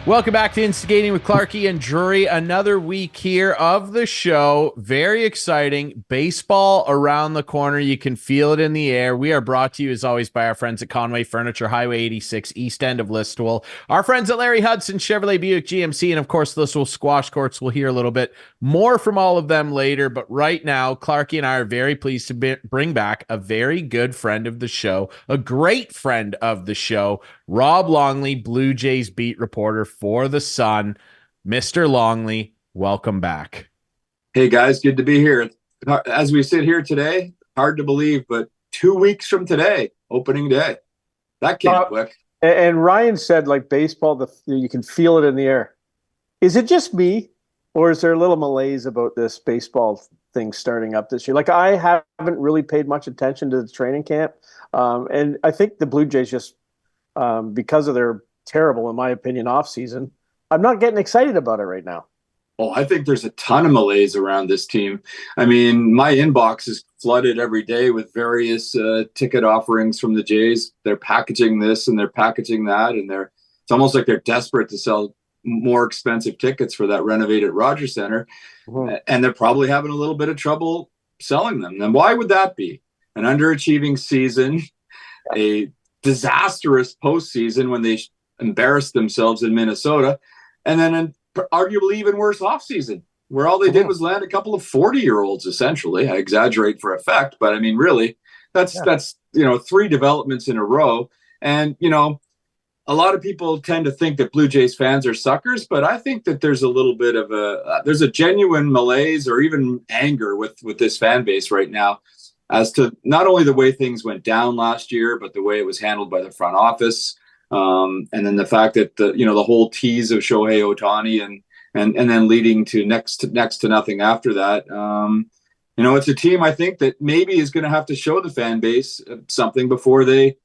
Welcome back to Instigating with Clarkey and Drury. Another week here of the show. Very exciting. Baseball around the corner. You can feel it in the air. We are brought to you, as always, by our friends at Conway Furniture, Highway 86, east end of Listowel. Our friends at Larry Hudson, Chevrolet, Buick, GMC, and, of course, Listowel Squash Courts. We'll hear a little bit more from all of them later. But right now, Clarkey and I are very pleased to bring back a very good friend of the show, a great friend of the show, Rob Longley, Blue Jays beat reporter for the Sun. Mr. Longley, welcome back. Hey guys, good to be here. As we sit here today, hard to believe, but 2 weeks from today, opening day. That came quick. And Ryan said, like baseball, you can feel it in the air. Is it just me, or is there a little malaise about this baseball thing starting up this year? Like, I haven't really paid much attention to the training camp, and I think the Blue Jays just, because of their terrible, in my opinion, offseason, I'm not getting excited about it right now. Oh, I think there's a ton of malaise around this team. I mean, my inbox is flooded every day with various ticket offerings from the Jays. They're packaging this and they're packaging that, and it's almost like they're desperate to sell more expensive tickets for that renovated Rogers Center, and they're probably having a little bit of trouble selling them. And why would that be? An underachieving season, a disastrous postseason when they embarrassed themselves in Minnesota, and then an arguably even worse offseason where all they did was land a couple of 40-year-olds, essentially. I exaggerate for effect, but I mean, really, that's three developments in a row. And, a lot of people tend to think that Blue Jays fans are suckers, but I think that there's a little bit of there's a genuine malaise or even anger with this fan base right now as to not only the way things went down last year, but the way it was handled by the front office. And then the fact that the whole tease of Shohei Ohtani and then leading to next to nothing after that. It's a team I think that maybe is going to have to show the fan base something before they're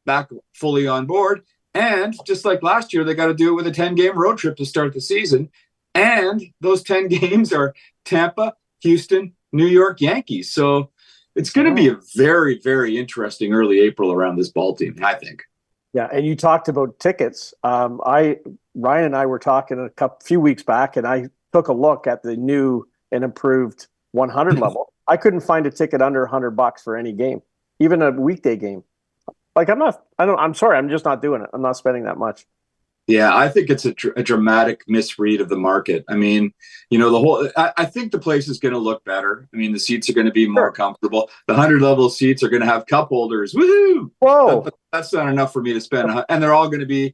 back fully on board. And just like last year, they got to do it with a 10-game road trip to start the season. And those 10 games are Tampa, Houston, New York Yankees. So it's going to be a very, very interesting early April around this ball team, I think. Yeah, and you talked about tickets. Ryan and I were talking few weeks back, and I took a look at the new and improved 100 level. I couldn't find a ticket under $100 for any game, even a weekday game. Like, I'm sorry, I'm just not doing it. I'm not spending that much. Yeah, I think it's a dramatic misread of the market. I mean, I think the place is going to look better. I mean, the seats are going to be more comfortable. The 100 level seats are going to have cup holders. Woohoo! Whoa! But that's not enough for me to spend. And they're all going to be,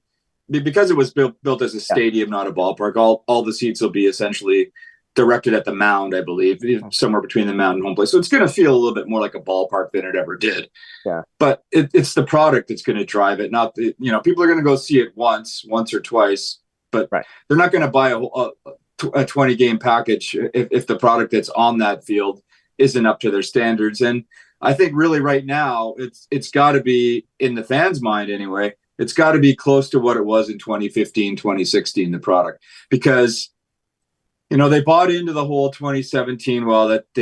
because it was built as a stadium, not a ballpark. All the seats will be essentially directed at the mound, I believe, somewhere between the mound and home plate. So it's going to feel a little bit more like a ballpark than it ever did. Yeah. But it's the product that's going to drive it, not the, people are going to go see it once or twice, but they're not going to buy a 20-game package if the product that's on that field isn't up to their standards. And I think really right now it's got to be, in the fans' mind anyway, it's got to be close to what it was in 2015, 2016, the product, because they bought into the whole 2017,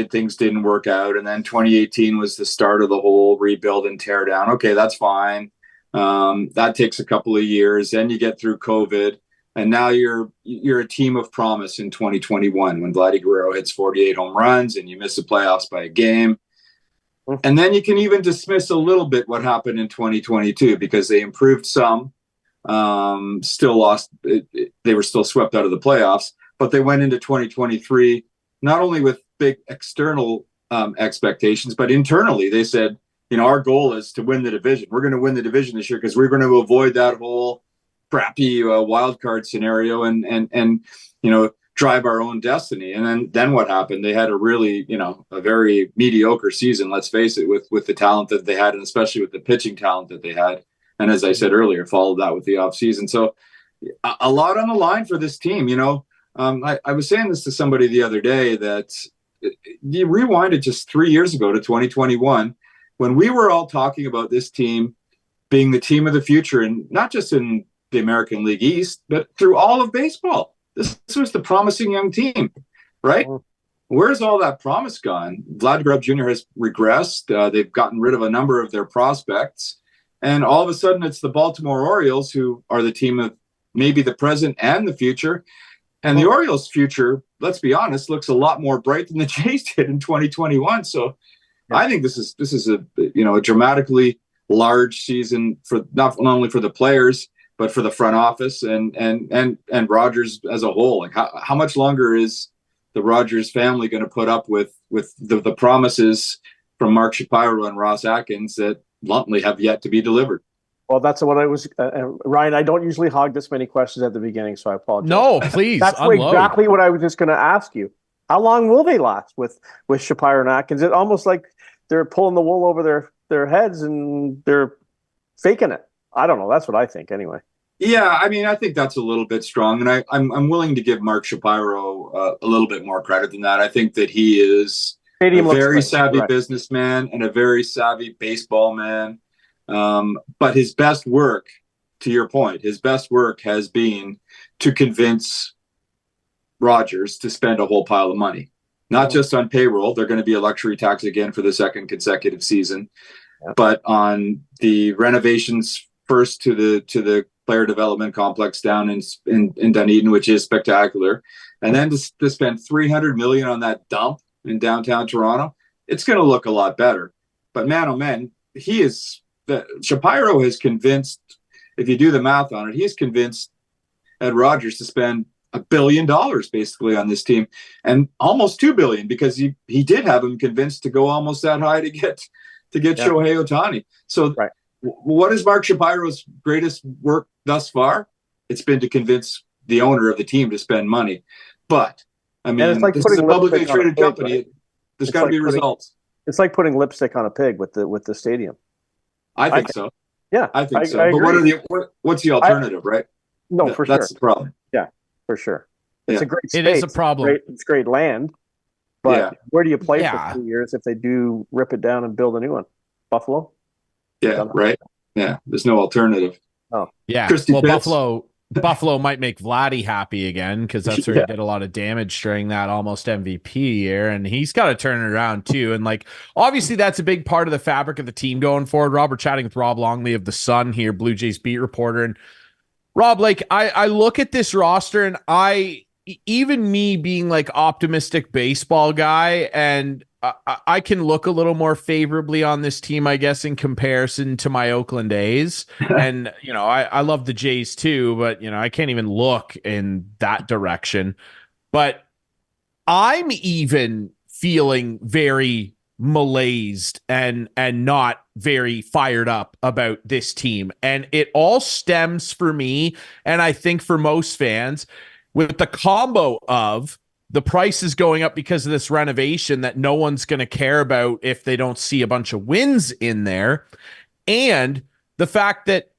things didn't work out. And then 2018 was the start of the whole rebuild and tear down. Okay, that's fine. That takes a couple of years. Then you get through COVID. And now you're a team of promise in 2021 when Vladdy Guerrero hits 48 home runs and you miss the playoffs by a game. And then you can even dismiss a little bit what happened in 2022 because they improved some, still lost. They were still swept out of the playoffs. But they went into 2023 not only with big external expectations, but internally they said, our goal is to win the division. We're going to win the division this year because we're going to avoid that whole crappy wild card scenario and drive our own destiny. And then what happened? They had a really a very mediocre season. Let's face it, with the talent that they had, and especially with the pitching talent that they had. And as I said earlier, followed that with the offseason. So a lot on the line for this team. I was saying this to somebody the other day that you rewind it just 3 years ago to 2021 when we were all talking about this team being the team of the future, and not just in the American League East, but through all of baseball. This was the promising young team, right? Where's all that promise gone? Vlad Guerrero Jr. has regressed. They've gotten rid of a number of their prospects. And all of a sudden, it's the Baltimore Orioles who are the team of maybe the present and the future. And the Orioles' future, let's be honest, looks a lot more bright than the Jays did in 2021. So I think this is a dramatically large season for not only for the players, but for the front office and Rodgers as a whole. Like how much longer is the Rodgers family going to put up with the promises from Mark Shapiro and Ross Atkins that bluntly have yet to be delivered? Well, that's what I was, Ryan. I don't usually hog this many questions at the beginning, so I apologize. No, please. That's exactly what I was just going to ask you. How long will they last with Shapiro and Atkins? It's almost like they're pulling the wool over their heads and they're faking it. I don't know. That's what I think, anyway. Yeah, I mean, I think that's a little bit strong, and I'm willing to give Mark Shapiro a little bit more credit than that. I think that he is a very savvy businessman and a very savvy baseball man. But his best work, to your point, his best work has been to convince Rodgers to spend a whole pile of money, not just on payroll. They're going to be a luxury tax again for the second consecutive season, but on the renovations first to the player development complex down in Dunedin, which is spectacular. And then to spend $300 million on that dump in downtown Toronto, it's going to look a lot better. But man, oh man, Shapiro has convinced, if you do the math on it, he has convinced Ed Rodgers to spend $1 billion basically on this team, and almost $2 billion, because he did have him convinced to go almost that high to get Shohei Ohtani. So what is Mark Shapiro's greatest work thus far? It's been to convince the owner of the team to spend money. But I mean, it's like this is a publicly traded company. Right? There's got to be results. It's like putting lipstick on a pig with the stadium. I think so. Yeah, I think so. But what's the alternative, right? No, for sure. That's the problem. Yeah, for sure. It's a great space. It is a problem. It's great land. But where do you play for 2 years if they do rip it down and build a new one? Buffalo? Yeah, right. Yeah, there's no alternative. Oh, yeah. Well, Buffalo might make Vladdy happy again, because that's where he did a lot of damage during that almost MVP year, and he's got to turn it around too. And like, obviously, that's a big part of the fabric of the team going forward. We're chatting with Rob Longley of the Sun here, Blue Jays beat reporter, and Rob, like, I look at this roster, and even me being like optimistic baseball guy, and I can look a little more favorably on this team, I guess, in comparison to my Oakland A's. And, I love the Jays too, but, I can't even look in that direction. But I'm even feeling very malaised and not very fired up about this team. And it all stems for me, and I think for most fans, with the combo of the price is going up because of this renovation that no one's going to care about if they don't see a bunch of wins in there. And the fact that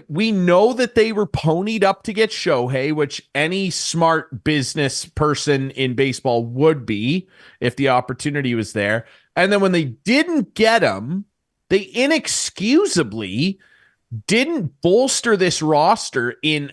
we know that they were ponied up to get Shohei, which any smart business person in baseball would be if the opportunity was there. And then when they didn't get him, they inexcusably didn't bolster this roster in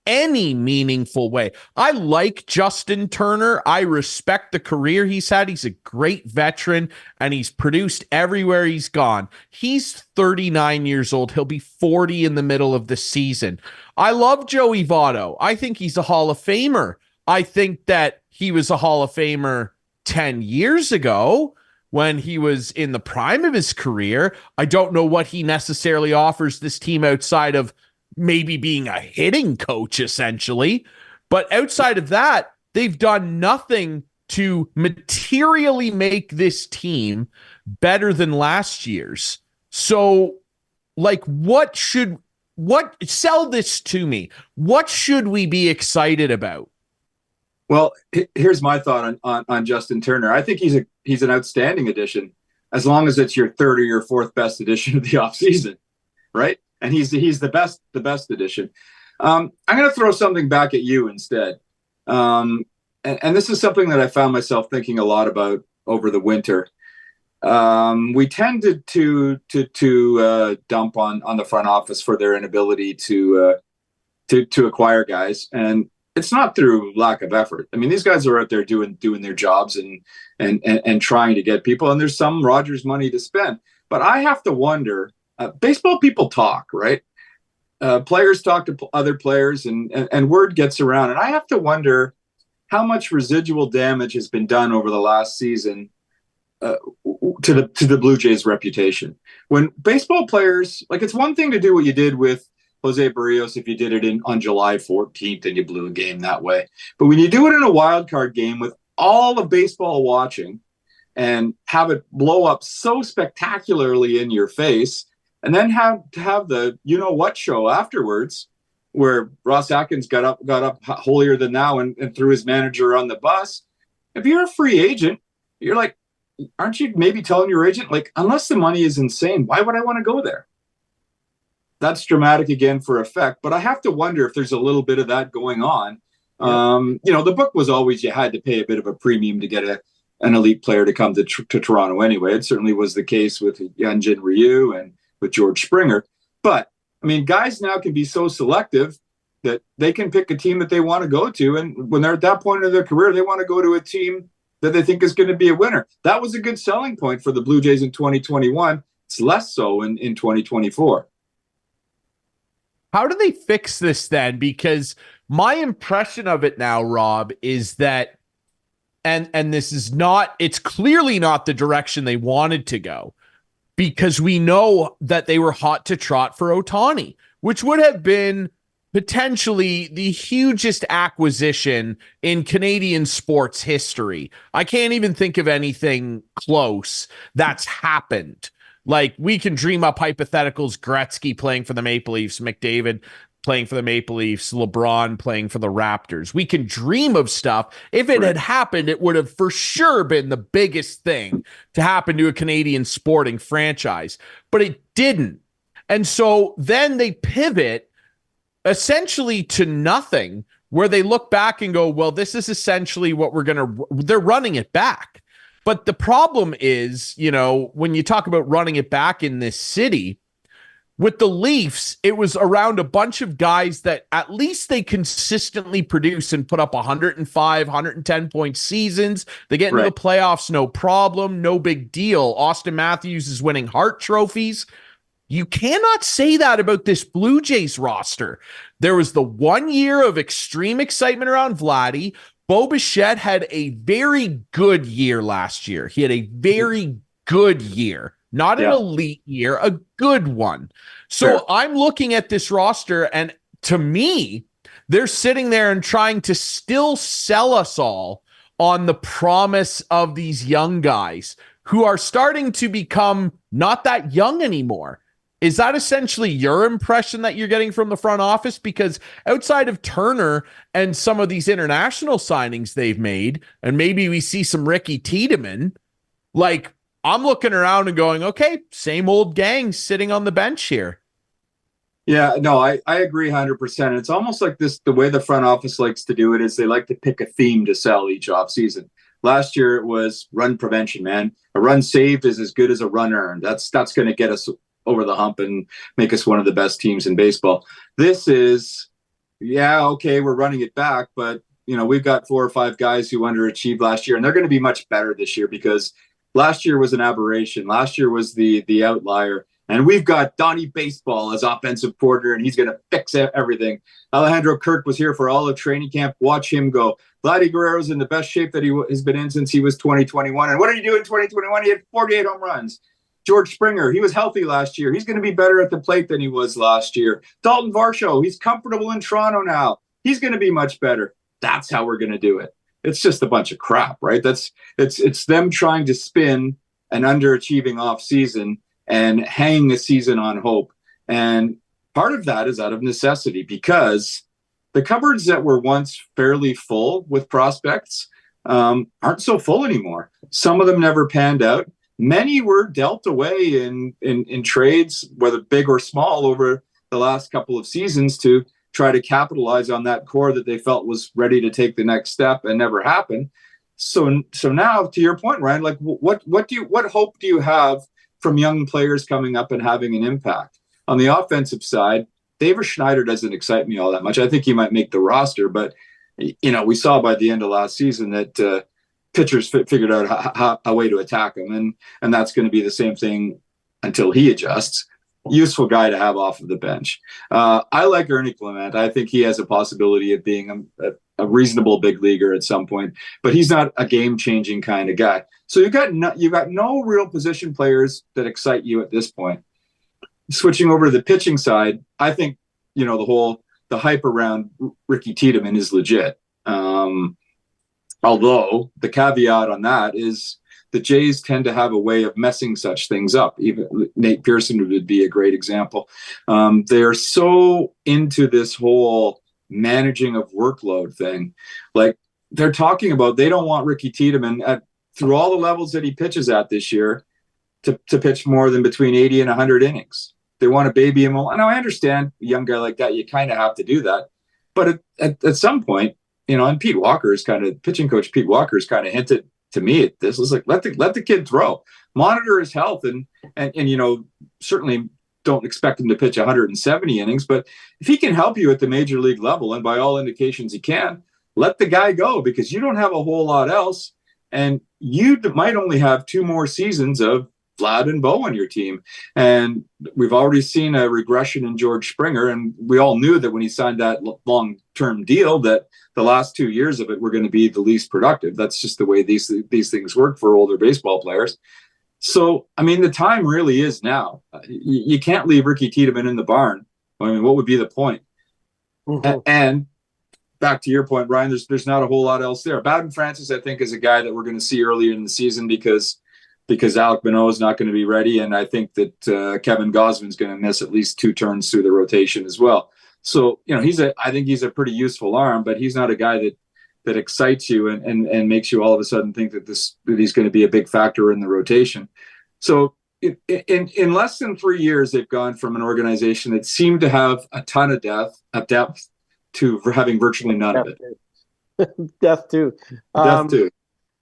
any meaningful way. I like Justin Turner. I respect the career he's had. He's a great veteran, and he's produced everywhere he's gone. He's 39 years old. He'll be 40 in the middle of the season. I love Joey Votto. I think he's a Hall of Famer. I think that he was a Hall of Famer 10 years ago when he was in the prime of his career. I don't know what he necessarily offers this team outside of maybe being a hitting coach, essentially. But outside of that, they've done nothing to materially make this team better than last year's. So, like, sell this to me. What should we be excited about? Well, here's my thought on Justin Turner. I think he's an outstanding addition, as long as it's your third or your fourth best addition of the offseason, right? And he's the best addition. I'm going to throw something back at you instead. And this is something that I found myself thinking a lot about over the winter. We tended to dump on the front office for their inability to acquire guys, and it's not through lack of effort. I mean, these guys are out there doing their jobs and trying to get people, and there's some Rodgers money to spend. But I have to wonder. Baseball people talk, right? players talk to other players, and word gets around. And I have to wonder how much residual damage has been done over the last season to the Blue Jays' reputation. When baseball players, like, it's one thing to do what you did with Jose Barrios if you did it on July 14th and you blew a game that way. But when you do it in a wild card game with all of baseball watching and have it blow up so spectacularly in your face, and then have the you-know-what show afterwards, where Ross Atkins got up holier than thou and threw his manager on the bus. If you're a free agent, you're like, aren't you maybe telling your agent, like, unless the money is insane, why would I want to go there? That's dramatic again for effect, but I have to wonder if there's a little bit of that going on. Yeah. The book was always you had to pay a bit of a premium to get an elite player to come to Toronto anyway. It certainly was the case with Hyunjin Ryu and with George Springer. But, I mean, guys now can be so selective that they can pick a team that they want to go to. And when they're at that point of their career, they want to go to a team that they think is going to be a winner. That was a good selling point for the Blue Jays in 2021. It's less so in 2024. How do they fix this then? Because my impression of it now, Rob, is that, and this is not, it's clearly not the direction they wanted to go, because we know that they were hot to trot for Ohtani, which would have been potentially the hugest acquisition in Canadian sports history. I can't even think of anything close that's happened. Like, we can dream up hypotheticals, Gretzky playing for the Maple Leafs, McDavid playing for the Maple Leafs, LeBron playing for the Raptors. We can dream of stuff. If it had happened, it would have for sure been the biggest thing to happen to a Canadian sporting franchise, but it didn't. And so then they pivot essentially to nothing, where they look back and go, well, this is essentially what they're running it back. But the problem is, when you talk about running it back in this city, with the Leafs, it was around a bunch of guys that at least they consistently produce and put up 105, 110-point seasons. They get into the playoffs, no problem, no big deal. Austin Matthews is winning Hart trophies. You cannot say that about this Blue Jays roster. There was the 1 year of extreme excitement around Vladdy. Bo Bichette had a very good year last year. He had a very good year, not an elite year, a good one. So I'm looking at this roster, and to me, they're sitting there and trying to still sell us all on the promise of these young guys who are starting to become not that young anymore. Is that essentially your impression that you're getting from the front office? Because outside of Turner and some of these international signings they've made, and maybe we see some Ricky Tiedemann, like, I'm looking around and going, okay, same old gang sitting on the bench here. Yeah, no, I agree 100%. It's almost like this, the way the front office likes to do it is they like to pick a theme to sell each offseason. Last year it was run prevention, man. A run saved is as good as a run earned. That's going to get us over the hump and make us one of the best teams in baseball. This is, okay, we're running it back, but we've got 4 or 5 guys who underachieved last year, and they're going to be much better this year because last year was an aberration. Last year was the outlier, and we've got Donnie Baseball as offensive coordinator, and he's going to fix everything. Alejandro Kirk was here for all of training camp. Watch him go. Vladdy Guerrero's in the best shape that he has been in since he was 2021. And what did he do in 2021? He had 48 home runs. George Springer, he was healthy last year. He's going to be better at the plate than he was last year. Dalton Varsho, he's comfortable in Toronto now. He's going to be much better. That's how we're going to do it. It's just a bunch of crap, right? It's them trying to spin an underachieving off season and hang the season on hope. And part of that is out of necessity, because the cupboards that were once fairly full with prospects aren't so full anymore. Some of them never panned out. Many were dealt away in trades, whether big or small, over the last couple of seasons to try to capitalize on that core that they felt was ready to take the next step and never happened. So now, to your point, Ryan, like what hope do you have from young players coming up and having an impact? On the offensive side, Davis Schneider doesn't excite me all that much. I think he might make the roster, but we saw by the end of last season that pitchers figured out a way to attack him, and that's going to be the same thing until he adjusts. useful guy to have off of the bench. I like Ernie Clement. I think he has a possibility of being a reasonable big leaguer at some point, but he's not a game-changing kind of guy. So you've got no real position players that excite you at this point. Switching over to the pitching side, I think the hype around Ricky Tiedemann is legit. Although the caveat on that is the Jays tend to have a way of messing such things up. Even Nate Pearson would be a great example. They're so into this whole managing of workload thing. Like they're talking about, they don't want Ricky Tiedemann through all the levels that he pitches at this year to pitch more than between 80 and 100 innings. They want to baby him. And I understand a young guy like that, you kind of have to do that. But at some point, and pitching coach Pete Walker has kind of hinted to me at this. It's like, let the kid throw, monitor his health, and certainly don't expect him to pitch 170 innings. But if he can help you at the major league level, and by all indications he can, let the guy go, because you don't have a whole lot else. And you might only have 2 more seasons of Vlad and Bo on your team. And we've already seen a regression in George Springer. And we all knew that when he signed that long-term deal, that the last 2 years of it were going to be the least productive. That's just the way these things work for older baseball players. So, I mean, the time really is now. You can't leave Ricky Tiedemann in the barn. I mean, what would be the point? Mm-hmm. And back to your point, Brian, there's not a whole lot else there. Bowden Francis, I think, is a guy that we're going to see earlier in the season because Alek Manoah is not going to be ready. And I think that Kevin Gausman's going to miss at least 2 turns through the rotation as well. So, I think he's a pretty useful arm, but he's not a guy that excites you and makes you all of a sudden think that he's going to be a big factor in the rotation. So in less than 3 years, they've gone from an organization that seemed to have a ton of depth to having virtually none of it. Depth too.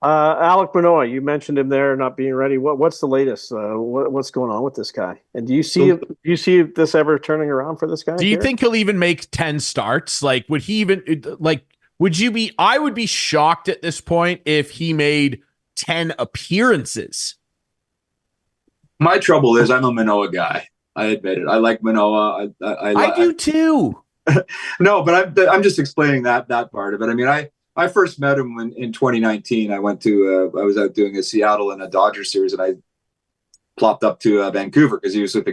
Alek Manoah, you mentioned him there not being ready. What's the latest? What's going on with this guy? And do you see this ever turning around for this guy? Do you think he'll even make 10 starts? Like, would he even I would be shocked at this point if he made 10 appearances. My trouble is I'm a Manoah guy. I admit it. I like Manoah. I do too. No, but I'm just explaining that part of it. I mean, I first met him in 2019. I was out doing a Seattle and a Dodger series, and I plopped up to Vancouver because he was with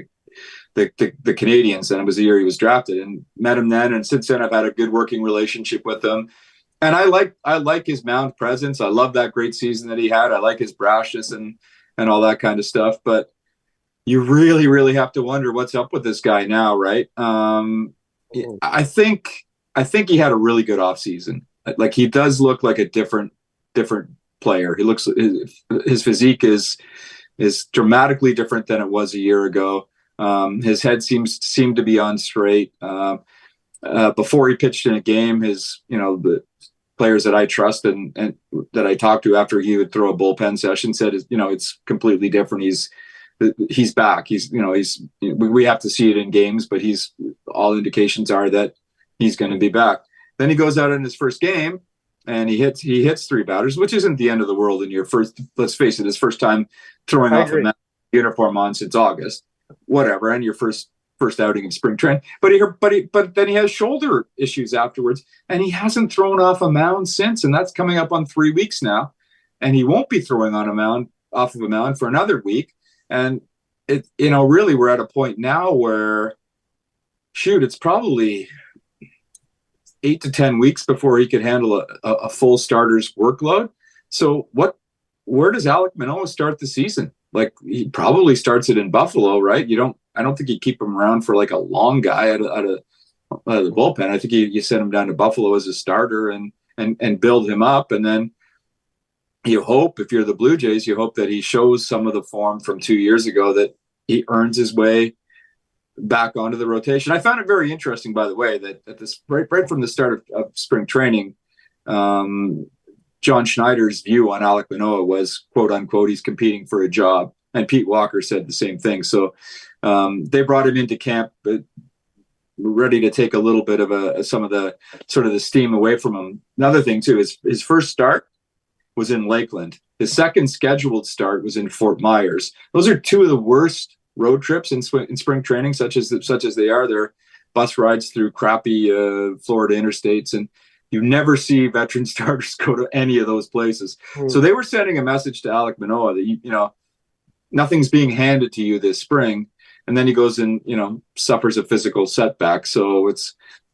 the Canadians, and it was the year he was drafted, and met him then. And since then, I've had a good working relationship with him. And I like his mound presence. I love that great season that he had. I like his brashness and all that kind of stuff. But you really, really have to wonder what's up with this guy now, right? I think he had a really good offseason. Like, he does look like a different player. He looks, his physique is dramatically different than it was a year ago. His head seemed to be on straight. Before he pitched in a game, the players that I trust and that I talked to after he would throw a bullpen session said, it's completely different. He's back. We have to see it in games, but all indications are that he's going to be back. Then he goes out in his first game and he hits 3 batters, which isn't the end of the world in your first, let's face it, his first time throwing off a uniform on since August, whatever. And your first outing in spring training, but then he has shoulder issues afterwards, and he hasn't thrown off a mound since, and that's coming up on 3 weeks now, and he won't be throwing off of a mound for another week. And really we're at a point now where, it's probably 8 to 10 weeks before he could handle a full starter's workload. So where does Alek Manoah start the season? Like, he probably starts it in Buffalo, right? I don't think you keep him around for like a long guy out of the bullpen. I think you send him down to Buffalo as a starter and build him up. And then you hope, if you're the Blue Jays, you hope that he shows some of the form from 2 years ago, that he earns his way back onto the rotation. I found it very interesting, by the way, that at this right from the start of spring training, John Schneider's view on Alek Manoah was, quote unquote, he's competing for a job. And Pete Walker said the same thing. So they brought him into camp, but ready to take a little bit of some of the sort of the steam away from him. Another thing too is his first start was in Lakeland. His second scheduled start was in Fort Myers. Those are 2 of the worst road trips in spring training, such as they are. They're bus rides through crappy Florida interstates, and you never see veteran starters go to any of those places. So they were sending a message to Alek Manoah that nothing's being handed to you this spring, and then he goes and suffers a physical setback. So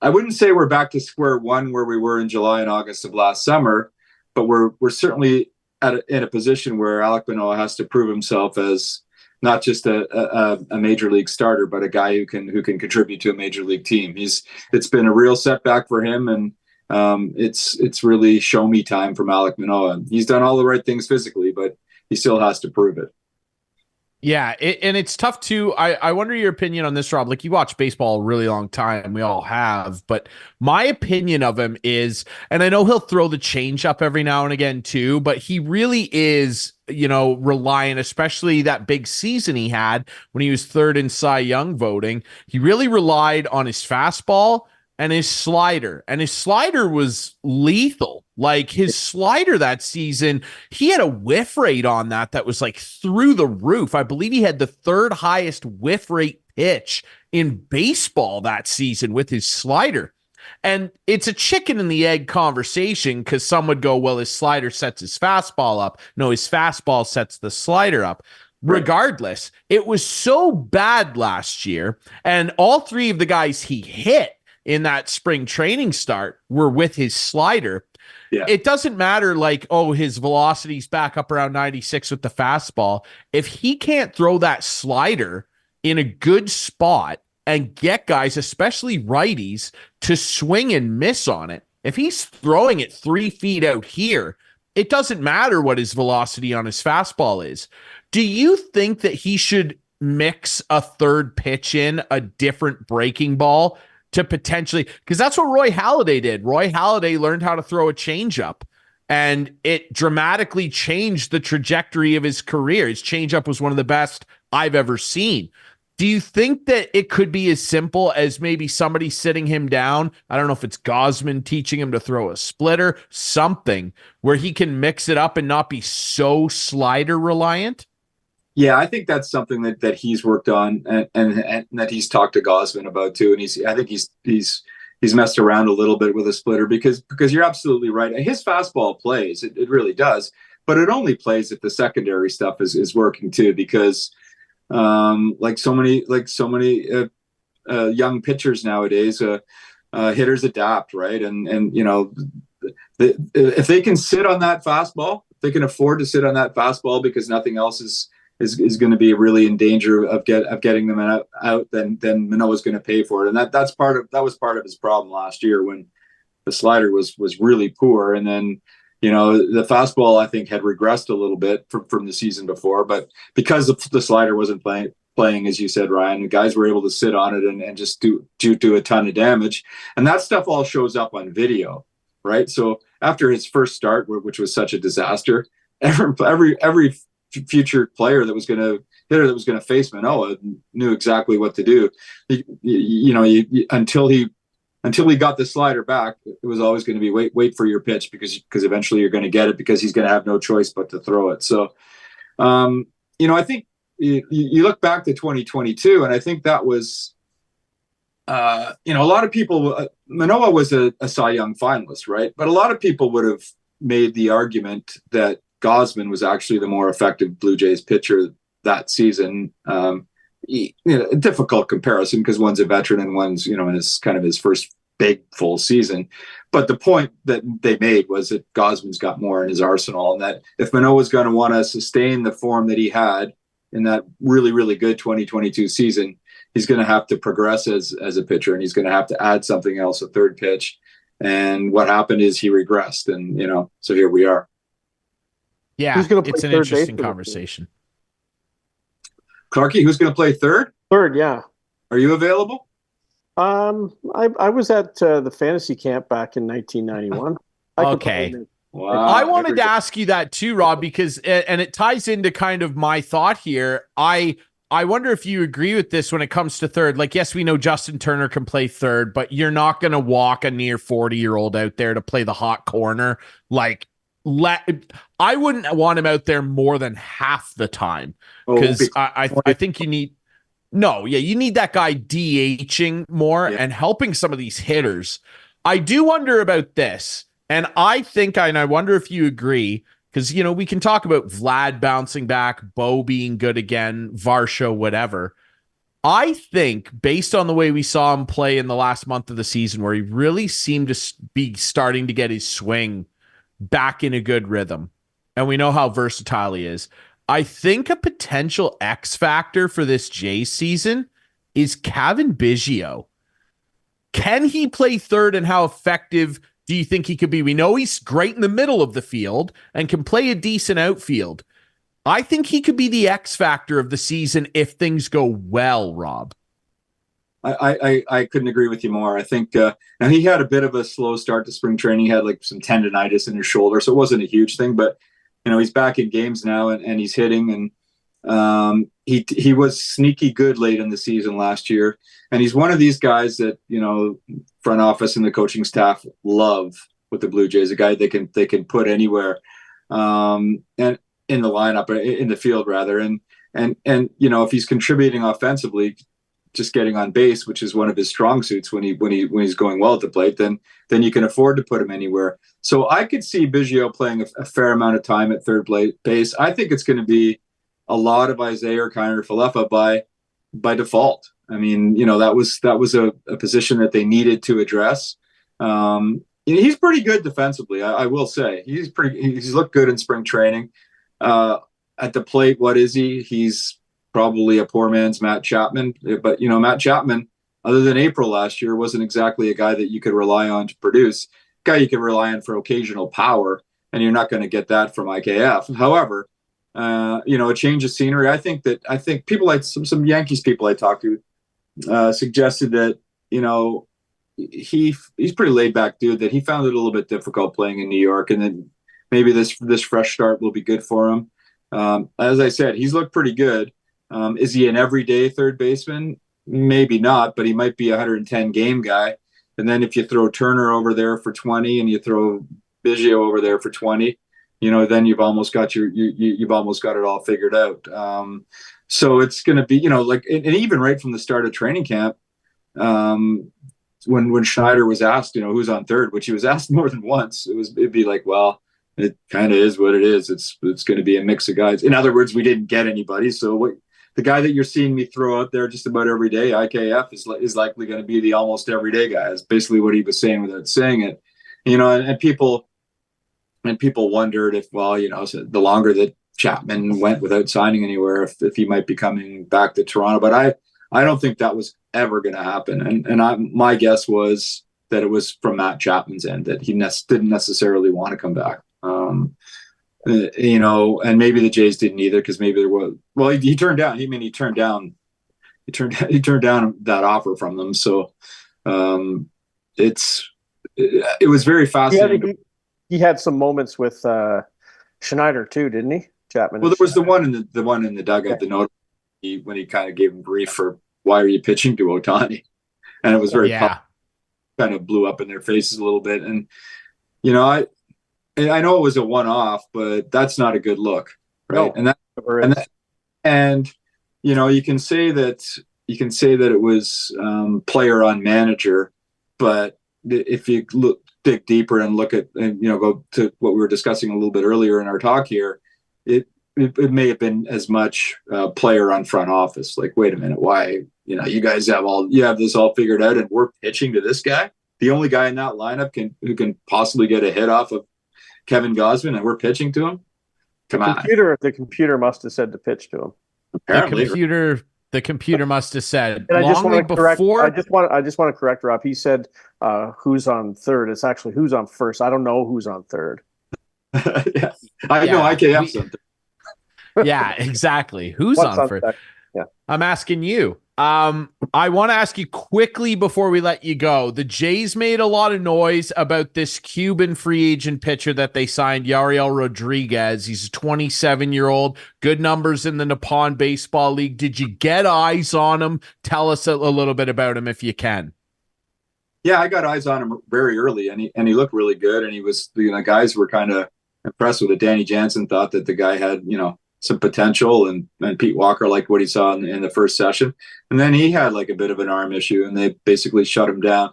I wouldn't say we're back to square one where we were in July and August of last summer, but we're certainly in a position where Alek Manoah has to prove himself as not just a major league starter, but a guy who can contribute to a major league team. It's been a real setback for him, and it's really show me time from Alek Manoah. He's done all the right things physically, but he still has to prove it. Yeah, and it's tough too. I wonder your opinion on this, Rob. Like, you watch baseball a really long time. We all have. But my opinion of him is, and I know he'll throw the change up every now and again too, but he really is, reliant, especially that big season he had when he was third in Cy Young voting. He really relied on his fastball and his slider. And his slider was lethal. Like, his slider that season, he had a whiff rate on that was like through the roof. I believe he had the third highest whiff rate pitch in baseball that season with his slider. And it's a chicken and the egg conversation, because some would go, well, his slider sets his fastball up. No, his fastball sets the slider up. Regardless, it was so bad last year, and all three of the guys he hit in that spring training start were with his slider. Yeah. It doesn't matter, like, his velocity's back up around 96 with the fastball. If he can't throw that slider in a good spot and get guys, especially righties, to swing and miss on it, if he's throwing it 3 feet out here, it doesn't matter what his velocity on his fastball is. Do you think that he should mix a third pitch in, a different breaking ball, to potentially, because that's what Roy Halladay did. Roy Halladay learned how to throw a changeup, and it dramatically changed the trajectory of his career. His changeup was one of the best I've ever seen. Do you think that it could be as simple as maybe somebody sitting him down? I don't know if it's Gausman teaching him to throw a splitter, something where he can mix it up and not be so slider reliant? Yeah, I think that's something that he's worked on and that he's talked to Gausman about too. And I think he's messed around a little bit with a splitter because you're absolutely right. His fastball plays, it really does, but it only plays if the secondary stuff is working too, because like so many young pitchers nowadays, hitters adapt, right? And if they can sit on that fastball, they can afford to sit on that fastball because nothing else is going to be really in danger of getting them out, then Manoah's going to pay for it. And that was part of his problem last year when the slider was really poor. And then, the fastball, I think, had regressed a little bit from the season before, but because the slider wasn't playing, as you said, Ryan, the guys were able to sit on it and just do a ton of damage. And that stuff all shows up on video, right? So after his first start, which was such a disaster, every future player that was going to face Manoah knew exactly what to do. Until he got the slider back, it was always going to be wait for your pitch because eventually you're going to get it because he's going to have no choice but to throw it. So, I think you look back to 2022, and I think that was, a lot of people. Manoah was a Cy Young finalist, right? But a lot of people would have made the argument that Gausman was actually the more effective Blue Jays pitcher that season. A difficult comparison because one's a veteran and one's, in his kind of his first big full season. But the point that they made was that Gausman's got more in his arsenal, and that if Manoah was going to want to sustain the form that he had in that really, really good 2022 season, he's going to have to progress as a pitcher, and he's going to have to add something else, a third pitch. And what happened is he regressed, and, so here we are. Yeah, it's an interesting conversation. Clarkey, who's going to play third? Third, yeah. Are you available? I was at the fantasy camp back in 1991. Okay. Wow. I wanted to ask you that too, Rob, because, and it ties into kind of my thought here. I wonder if you agree with this when it comes to third. Like, yes, we know Justin Turner can play third, but you're not going to walk a near 40-year-old out there to play the hot corner. Like, I wouldn't want him out there more than half the time because I think you need No, yeah, you need that guy DHing more and helping some of these hitters. I do wonder about this, and I wonder if you agree, because, we can talk about Vlad bouncing back, Bo being good again, Varsho, whatever. I think, based on the way we saw him play in the last month of the season, where he really seemed to be starting to get his swing back in a good rhythm, and we know how versatile he is, I think a potential X factor for this Jays season is Cavan Biggio. Can he play third, and how effective do you think he could be? We know he's great in the middle of the field and can play a decent outfield. I think he could be the X factor of the season if things go well, Rob. I couldn't agree with you more. I think now he had a bit of a slow start to spring training. He had like some tendonitis in his shoulder, so it wasn't a huge thing, but he's back in games now and he's hitting, and he was sneaky good late in the season last year. And he's one of these guys that, front office and the coaching staff love with the Blue Jays, a guy they can put anywhere, and in the lineup, in the field rather. And if he's contributing offensively, just getting on base, which is one of his strong suits when he's going well at the plate, then you can afford to put him anywhere. So I could see Biggio playing a fair amount of time at third base. I think it's going to be a lot of Isaiah or Kiner Falefa by default. I mean, that was a position that they needed to address. He's pretty good defensively, I will say. He's looked good in spring training. At the plate, what is he? He's probably a poor man's Matt Chapman. But, Matt Chapman, other than April last year, wasn't exactly a guy that you could rely on to produce. Guy you could rely on for occasional power, and you're not going to get that from IKF. However, a change of scenery. I think people like some Yankees people I talked to suggested that, he's pretty laid back dude, that he found it a little bit difficult playing in New York, and then maybe this fresh start will be good for him. As I said, he's looked pretty good. Is he an everyday third baseman? Maybe not, but he might be a 110 game guy. And then if you throw Turner over there for 20 and you throw Biggio over there for 20, then you've almost got you've almost got it all figured out. So it's going to be, and even right from the start of training camp, when Schneider was asked, who's on third, which he was asked more than once, it'd be like, well, it kind of is what it is. It's going to be a mix of guys. In other words, we didn't get anybody. So the guy that you're seeing me throw out there just about every day, IKF, is likely going to be the almost everyday guy. Is basically what he was saying without saying it. And people wondered if, so the longer that Chapman went without signing anywhere, if he might be coming back to Toronto. But I don't think that was ever going to happen. And my guess was that it was from Matt Chapman's end, that he didn't necessarily want to come back. And maybe the Jays didn't either, because maybe there was. Well, he turned down. He turned down that offer from them. So it was very fascinating. He had some moments with Schneider too, didn't he? Chapman. Well, there was the one in the dugout, the note when he kind of gave him grief for why are you pitching to Ohtani, and it was very kind of blew up in their faces a little bit. And I know it was a one-off, but that's not a good look, right? No, and you can say that it was player on manager, but if you dig deeper and look at go to what we were discussing a little bit earlier in our talk here, it may have been as much player on front office. Like, wait a minute, why you guys have this all figured out, and we're pitching to this guy, the only guy in that lineup who can possibly get a hit off of Kevin Gausman, and we're pitching to him. Come on, the computer must have said to pitch to him. Apparently, the computer must have said. And I just want to correct Rob. He said who's on third. It's actually who's on first. I don't know who's on third. Yeah. I know IKF's on third. Yeah, exactly. Who's on first? Yeah. I'm asking you. I want to ask you quickly before we let you go. The Jays made a lot of noise about this Cuban free agent pitcher that they signed, Yariel Rodriguez. He's a 27-year-old, good numbers in the Nippon Baseball League. Did you get eyes on him? Tell us a little bit about him if you can. Yeah, I got eyes on him very early, and he looked really good. And he was, guys were kind of impressed with it. Danny Jansen thought that the guy had, some potential, and Pete Walker liked what he saw in the first session. And then he had like a bit of an arm issue, and they basically shut him down.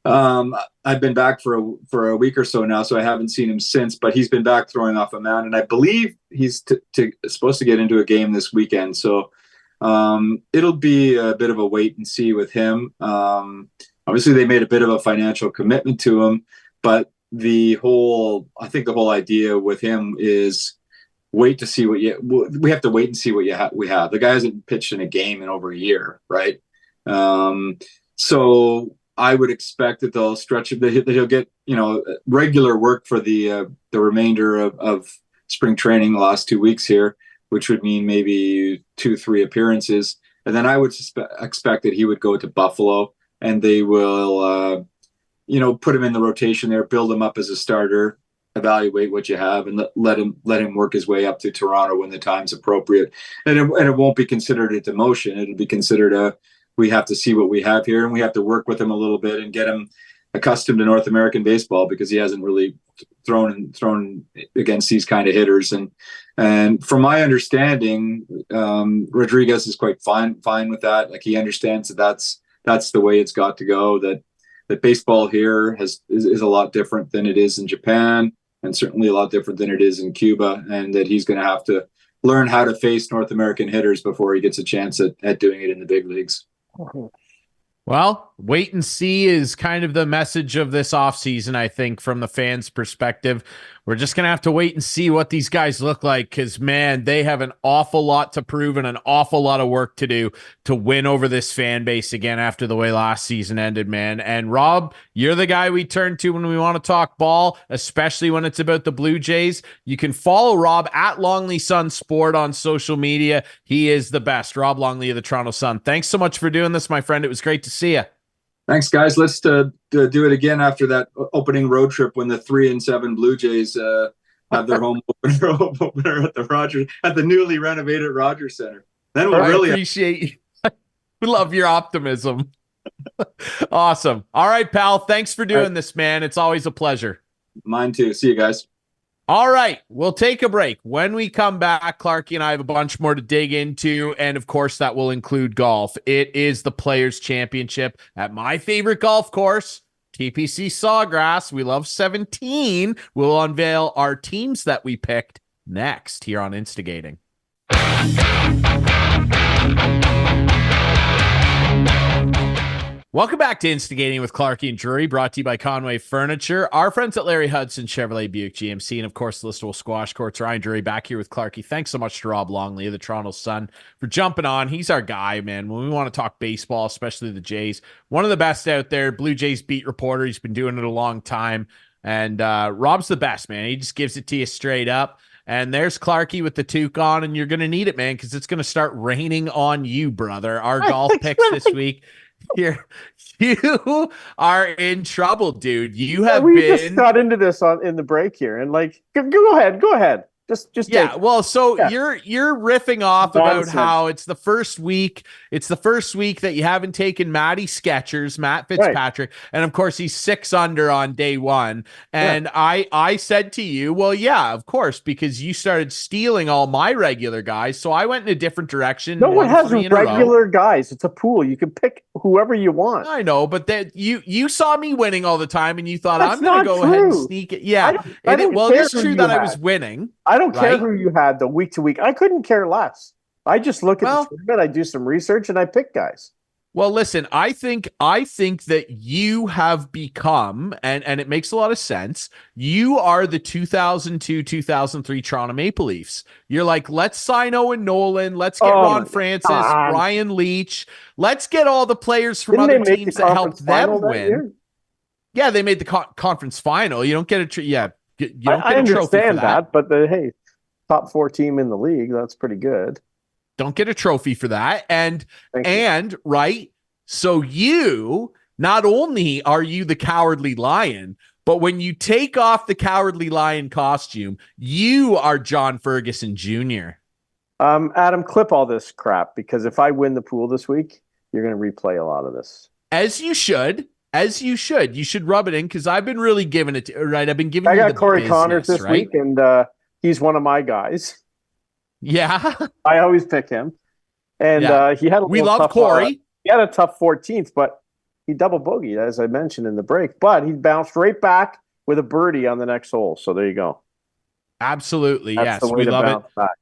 I've been back for a week or so now, so I haven't seen him since, but he's been back throwing off a mound, and I believe he's supposed to get into a game this weekend. So it'll be a bit of a wait and see with him. Obviously they made a bit of a financial commitment to him, but I think the whole idea with him is we have to wait and see what we have. The guy hasn't pitched in a game in over a year. Right. So I would expect that they'll stretch it, that he'll get, regular work for the remainder of spring training, the last 2 weeks here, which would mean maybe 2-3 appearances. And then I would expect that he would go to Buffalo, and they will, put him in the rotation there, build him up as a starter, evaluate what you have, and let him work his way up to Toronto when the time's appropriate. And it won't be considered a demotion. It'll be considered we have to see what we have here, and we have to work with him a little bit and get him accustomed to North American baseball, because he hasn't really thrown against these kind of hitters. And from my understanding, Rodriguez is quite fine with that. Like, he understands that's the way it's got to go, that baseball here is a lot different than it is in Japan, and certainly a lot different than it is in Cuba, and that he's going to have to learn how to face North American hitters before he gets a chance at doing it in the big leagues. Well, wait and see is kind of the message of this offseason, I think, from the fans' perspective. We're just going to have to wait and see what these guys look like, because, man, they have an awful lot to prove and an awful lot of work to do to win over this fan base again after the way last season ended, man. And, Rob, you're the guy we turn to when we want to talk ball, especially when it's about the Blue Jays. You can follow Rob at Longley Sun Sport on social media. He is the best. Rob Longley of the Toronto Sun. Thanks so much for doing this, my friend. It was great to see you. Thanks, guys. Let's do it again after that opening road trip when the 3-7 Blue Jays have their home opener at the newly renovated Rogers Center. Then we'll really appreciate you. We love your optimism. Awesome. All right, pal. Thanks for doing this, man. It's always a pleasure. Mine too. See you guys. All right, we'll take a break. When we come back, Clarkey and I have a bunch more to dig into, and of course, that will include golf. It is the Players' Championship at my favorite golf course, TPC Sawgrass. We love 17. We'll unveil our teams that we picked next here on Instigating. Welcome back to Instigating with Clarkey and Drury, brought to you by Conway Furniture, our friends at Larry Hudson, Chevrolet, Buick, GMC, and of course, Listowel Squash Courts. Ryan Drury back here with Clarkey. Thanks so much to Rob Longley of the Toronto Sun for jumping on. He's our guy, man. When we want to talk baseball, especially the Jays, one of the best out there, Blue Jays beat reporter. He's been doing it a long time. And Rob's the best, man. He just gives it to you straight up. And there's Clarkey with the toque on, and you're going to need it, man, because it's going to start raining on you, brother. Our golf picks this week. You are in trouble, dude. We just got into this in the break here, and go ahead. Just yeah. You're riffing off about how it's the first week. It's the first week that you haven't taken Matt Fitzpatrick, and of course he's 6 under on day one. And I said to you, well, yeah, of course, because you started stealing all my regular guys, so I went in a different direction. No one has regular guys. It's a pool. You can pick whoever you want. I know, but that you saw me winning all the time, and you thought I'm going to go ahead and sneak it. Yeah, it's true that I was winning. I don't care who you had the week to week. I couldn't care less. I just look at the tournament, I do some research, and I pick guys. Well, listen, I think that you have become, and it makes a lot of sense, you are the 2002-2003 Toronto Maple Leafs. You're like, let's sign Owen Nolan, let's get Ron Francis, Ryan Leach, let's get all the players from other teams that helped them win. Yeah, they made the conference final. You don't get a you don't get a trophy for that. But hey, top 4 team in the league, that's pretty good. Don't get a trophy for that. And right. So you, not only are you the Cowardly Lion, but when you take off the Cowardly Lion costume, you are John Ferguson Jr. Adam, clip all this crap, because if I win the pool this week, you're going to replay a lot of this. As you should. You should rub it in, because I've been really giving it to, right. I've been giving. I got Corey Connors this week, and he's one of my guys. Yeah. I always pick him. And he had a we little love tough, Corey. he had a tough 14th, but he double bogeyed, as I mentioned in the break. But he bounced right back with a birdie on the next hole. So there you go. Absolutely. That's Yes. the way We to love bounce it. back.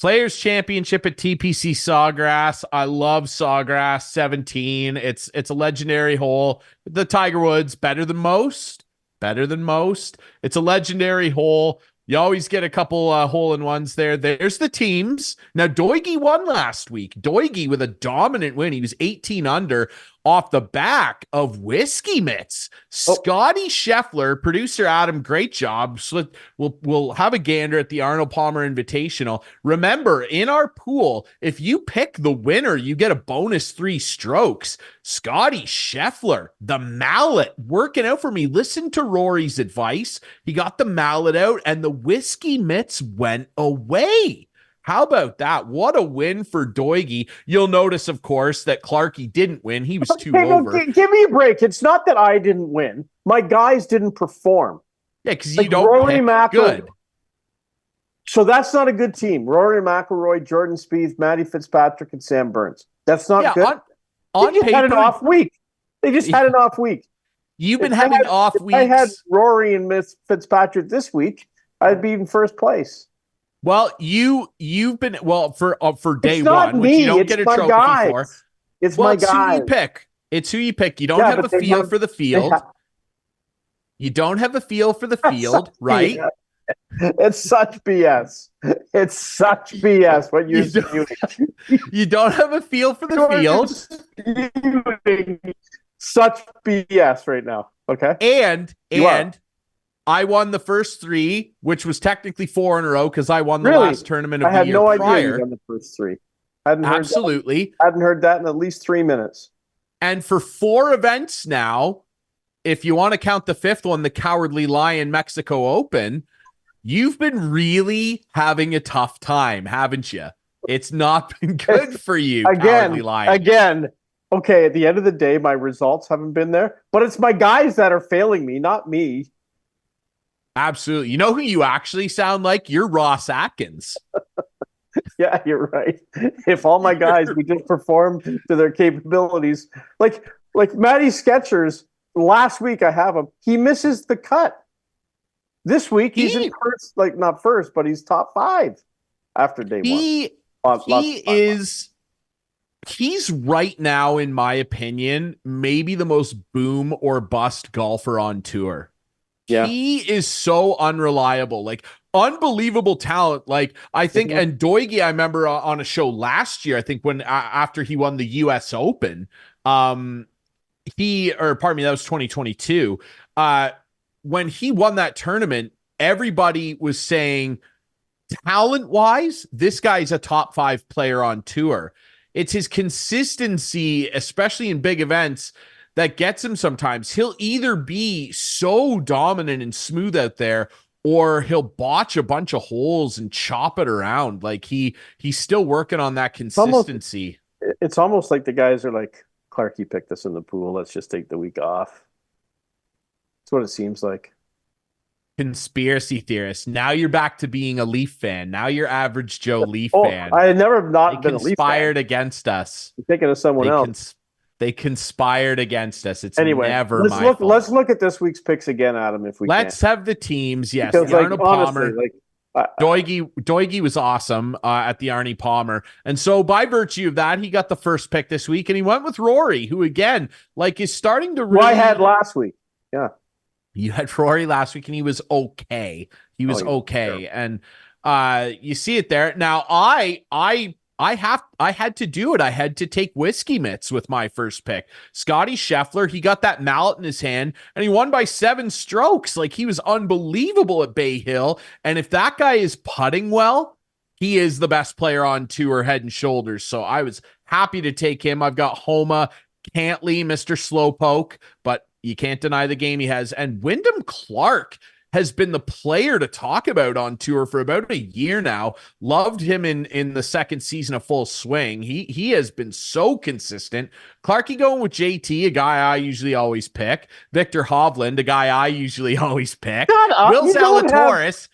Players Championship at TPC Sawgrass. I love Sawgrass 17. It's a legendary hole. The Tiger Woods, better than most. Better than most. It's a legendary hole. You always get a couple hole-in-ones there. There's the teams. Now, Doige won last week. Doige with a dominant win. He was 18 under off the back of Whiskey Mitts. Scotty Scheffler, producer Adam, great job. So we'll have a gander at the Arnold Palmer Invitational. Remember, in our pool, if you pick the winner, you get a bonus 3 strokes. Scotty Scheffler, the mallet, working out for me. Listen to Rory's advice. He got the mallet out, and the Whiskey Mitts went away. How about that? What a win for Doige. You'll notice, of course, that Clarkey didn't win. He was two over. Give me a break. It's not that I didn't win. My guys didn't perform. Yeah, because you don't pick good. So that's not a good team. Rory McIlroy, Jordan Spieth, Matty Fitzpatrick, and Sam Burns. That's not good. On they just paper, had an off week. They just had an off week. You've been having off weeks. I had Rory and Miss Fitzpatrick this week. I'd be in first place. Well, you've been for day it's not one, me. which you don't it's get a my trophy guys. for. It's my guys. It's who you pick. It's who you pick. You don't have a feel for the field. You don't have a feel for the field, right? It's such BS. It's such BS what you're doing. You don't have a feel for the field. Such BS right now. Okay. And I won the first 3, which was technically 4 in a row because I won the last tournament of the year prior. I had no idea you won the first 3. Absolutely. Hadn't heard that in at least 3 minutes. And for 4 events now, if you want to count the 5th one, the Cowardly Lion Mexico Open, you've been really having a tough time, haven't you? It's not been good for you, Cowardly Lion. Again, okay, at the end of the day, my results haven't been there, but it's my guys that are failing me, not me. Absolutely. You know who you actually sound like? You're Ross Atkins. Yeah, you're right. If all my guys would just perform to their capabilities, like Matty Skechers, last week I have him. He misses the cut. This week he's in first, not first, but he's top 5 after day one. He's right now, in my opinion, maybe the most boom or bust golfer on tour. Yeah. He is so unreliable, unbelievable talent. I think, and Doige, I remember on a show last year, I think when, after he won the US Open, that was 2022. When he won that tournament, everybody was saying, talent-wise, this guy's a top 5 player on tour. It's his consistency, especially in big events, that gets him sometimes. He'll either be so dominant and smooth out there, or he'll botch a bunch of holes and chop it around. He's still working on that consistency. It's almost like the guys are like, Clarkey picked us in the pool. Let's just take the week off. That's what it seems like. Conspiracy theorist. Now you're back to being a Leaf fan. Now you're average Joe Leaf fan. I had never been a Leaf fan. Conspired against us. You're thinking of someone else. They conspired against us. It's anyway, never my fault. Let's look at this week's picks again, Adam, if we can. Let's have the teams. Yes, because, Arnold Palmer. Doige was awesome at the Arnie Palmer. And so by virtue of that, he got the first pick this week, and he went with Rory, who again, is starting to really... I had last week. Yeah. You had Rory last week, and he was okay. He was okay. Terrible. And you see it there. Now, I had to do it. I had to take Whiskey Mitts with my first pick. Scotty Scheffler, he got that mallet in his hand, and he won by 7 strokes. He was unbelievable at Bay Hill. And if that guy is putting well, he is the best player on tour, head and shoulders. So I was happy to take him. I've got Homa, Cantley, Mr. Slowpoke, but you can't deny the game he has. And Wyndham Clark has been the player to talk about on tour for about a year now. Loved him in the second season of Full Swing. He has been so consistent. Clarkey going with JT, a guy I usually always pick. Victor Hovland, a guy I usually always pick. Will Zalatoris.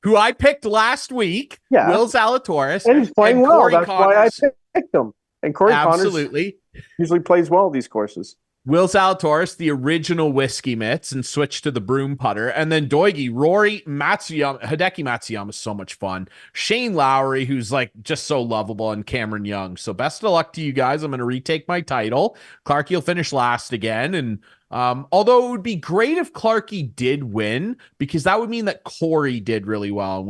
who I picked last week. Yeah. Will Zalatoris. And he's playing well. Corey That's Connors. why I picked him. And Corey Absolutely. Connors usually plays well these courses. Will Zalatoris, the original whiskey mitts, and switched to the broom putter. And then Doigi, Rory, Matsuyama, Hideki Matsuyama is so much fun. Shane Lowry, who's like just so lovable, and Cameron Young. So best of luck to you guys. I'm going to retake my title. Clarkey will finish last again. And although it would be great if Clarkey did win, because that would mean that Corey did really well. And